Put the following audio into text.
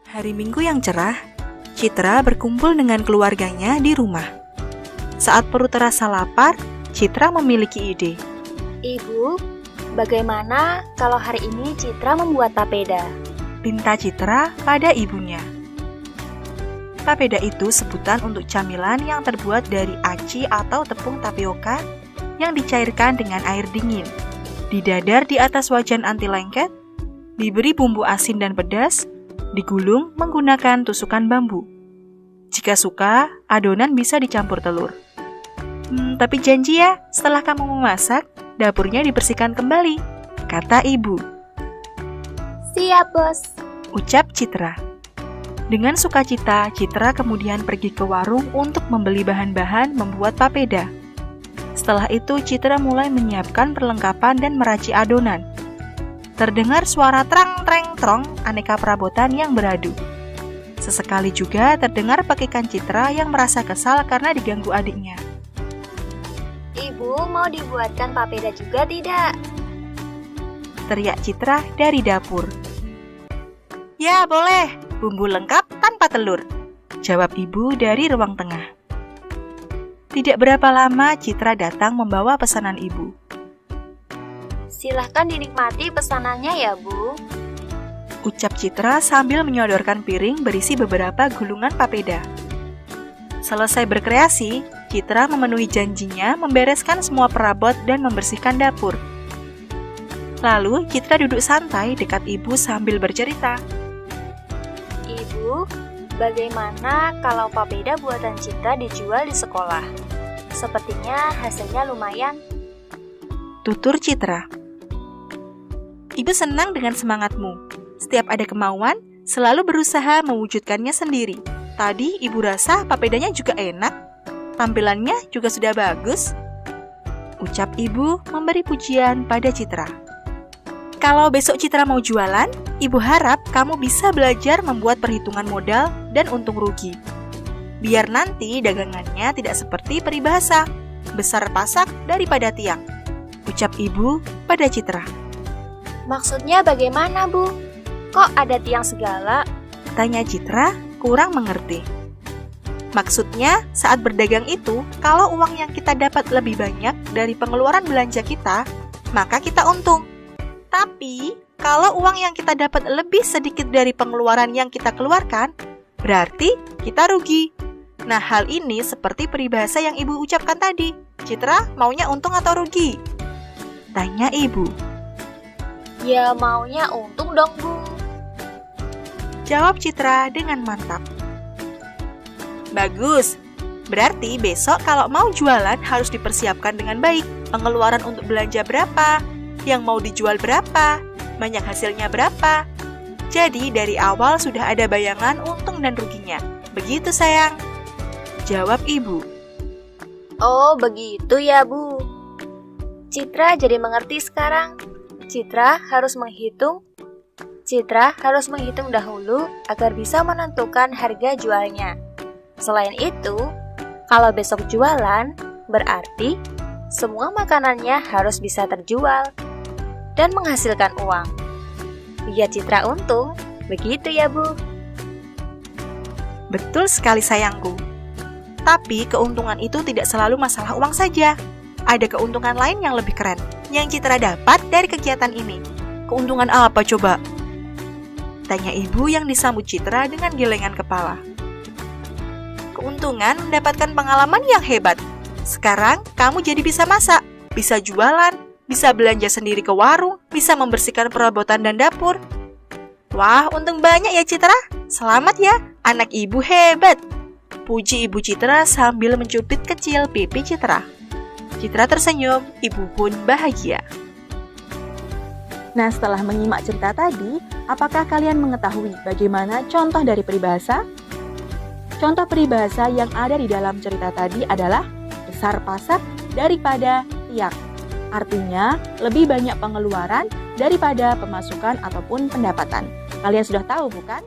Hari Minggu yang cerah, Citra berkumpul dengan keluarganya di rumah. Saat perut terasa lapar, Citra memiliki ide. Ibu, bagaimana kalau hari ini Citra membuat papeda? Pinta Citra pada ibunya. Papeda itu sebutan untuk camilan yang terbuat dari aci atau tepung tapioka yang dicairkan dengan air dingin, didadar di atas wajan anti lengket, diberi bumbu asin dan pedas, digulung menggunakan tusukan bambu. Jika suka, adonan bisa dicampur telur. Tapi janji ya, setelah kamu memasak, dapurnya dibersihkan kembali, kata ibu. Siap, Bos, Ucap Citra. Dengan sukacita, Citra kemudian pergi ke warung untuk membeli bahan-bahan membuat papeda. Setelah itu, Citra mulai menyiapkan perlengkapan dan meracik adonan. Terdengar suara trang-treng-trong aneka perabotan yang beradu. Sesekali juga terdengar pekikan Citra yang merasa kesal karena diganggu adiknya. Ibu mau dibuatkan papeda juga tidak? Teriak Citra dari dapur. Ya, boleh. Bumbu lengkap tanpa telur, jawab ibu dari ruang tengah. Tidak berapa lama Citra datang membawa pesanan ibu. Silahkan dinikmati pesanannya ya, Bu, Ucap Citra sambil menyodorkan piring berisi beberapa gulungan papeda. Selesai berkreasi, Citra memenuhi janjinya membereskan semua perabot dan membersihkan dapur. Lalu Citra duduk santai dekat ibu sambil bercerita. Ibu, bagaimana kalau papeda buatan Citra dijual di sekolah? Sepertinya hasilnya lumayan. Tutur Citra. Ibu senang dengan semangatmu. Setiap ada kemauan, selalu berusaha mewujudkannya sendiri. Tadi ibu rasa papedanya juga enak. Tampilannya juga sudah bagus. Ucap ibu memberi pujian pada Citra. Kalau besok Citra mau jualan, ibu harap kamu bisa belajar membuat perhitungan modal dan untung rugi. Biar nanti dagangannya tidak seperti peribahasa, besar pasak daripada tiang. Ucap ibu pada Citra. Maksudnya bagaimana, Bu? Kok ada tiang segala? Tanya Citra kurang mengerti. Maksudnya saat berdagang itu, kalau uang yang kita dapat lebih banyak dari pengeluaran belanja kita, maka kita untung. Tapi, kalau uang yang kita dapat lebih sedikit dari pengeluaran yang kita keluarkan, berarti kita rugi. Nah, hal ini seperti peribahasa yang ibu ucapkan tadi. Citra, maunya untung atau rugi? Tanya ibu. Ya maunya untung dong, Bu, Jawab Citra dengan mantap. Bagus. Berarti besok kalau mau jualan harus dipersiapkan dengan baik. Pengeluaran untuk belanja berapa? Yang mau dijual berapa? Banyak hasilnya berapa? Jadi dari awal sudah ada bayangan untung dan ruginya. Begitu sayang, jawab ibu. Oh, begitu ya, Bu. Citra jadi mengerti sekarang. Citra harus menghitung dahulu agar bisa menentukan harga jualnya. Selain itu, kalau besok jualan, berarti semua makanannya harus bisa terjual dan menghasilkan uang. Biar Citra untung, begitu ya, Bu? Betul sekali sayangku. Tapi keuntungan itu tidak selalu masalah uang saja. Ada keuntungan lain yang lebih keren yang Citra dapat dari kegiatan ini. Keuntungan apa coba? Tanya ibu yang disambut Citra dengan gelengan kepala. Keuntungan mendapatkan pengalaman yang hebat. Sekarang kamu jadi bisa masak, bisa jualan, bisa belanja sendiri ke warung, bisa membersihkan perabotan dan dapur. Wah, untung banyak ya Citra. Selamat ya, anak ibu hebat. Puji ibu Citra sambil mencubit kecil pipi Citra. Citra tersenyum, ibu pun bahagia. Nah, setelah menyimak cerita tadi, apakah kalian mengetahui bagaimana contoh dari peribahasa? Contoh peribahasa yang ada di dalam cerita tadi adalah besar pasak daripada tiang. Artinya, lebih banyak pengeluaran daripada pemasukan ataupun pendapatan. Kalian sudah tahu, bukan?